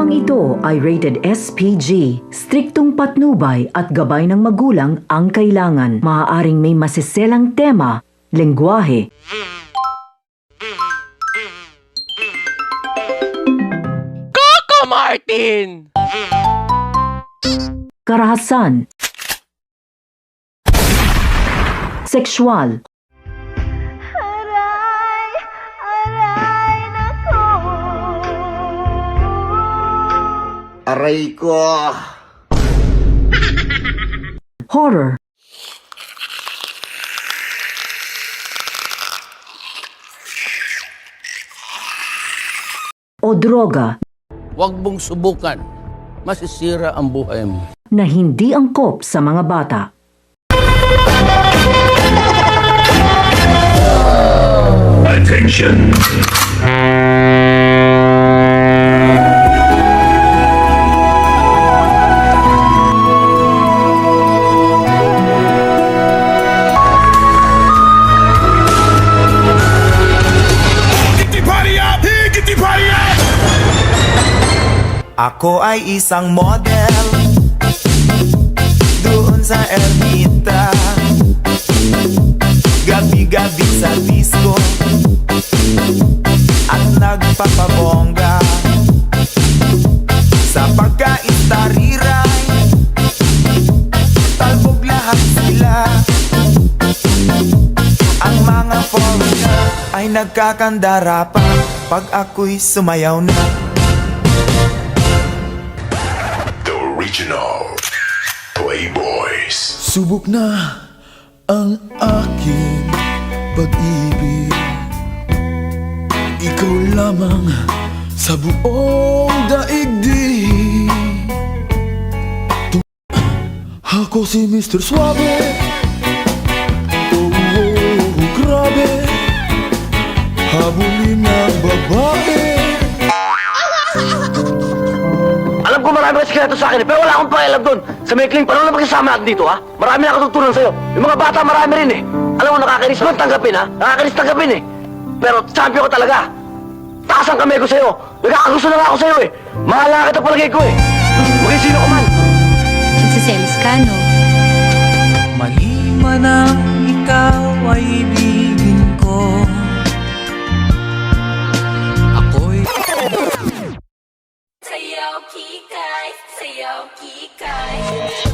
Programang ito ay rated SPG. Striktong patnubay at gabay ng magulang ang kailangan. Maaaring may masiselang tema, lengguwahe, Coco Martin! karahasan, sexual, Aray, aray nako. Aray ko! horror, o droga Huwag mong subukan. Masisira ang buhay mo. na hindi angkop sa mga bata. Attention. Ako ay isang model doon sa ermita, gabi-gabi sa disco at nagpapabongga sa pagkaistariray. Talbog lahat sila. Ang mga foreigner ay nagkakandara pa pag ako'y sumayaw na. Original Playboys. Subok na ang aking pag-ibig. Ikaw lamang sa buong daigdig. Ako si Mr. Suave. Oh, oh, oh, grabe. Habulin ng babae. Alam ko marami kasi kinato sa akin pero wala akong pakialam doon. Sa maikling panahon na magkasama natin dito, ha? Marami na natutunan sa'yo. Yung mga bata marami rin eh. Alam mo, nakakainis mo tanggapin, ha? Nakakainis tanggapin eh. Pero champion ko talaga. Taas ang kamay ko sa'yo. Nagkakagusto na nga ako sa'yo eh. Mahal na kita palagay ko eh. Maging sino ka man. Nagsiselos ka, no? Mali man ang ikaw ay ibigin ko. Ako'y Sayaw kikay, sayaw kikay.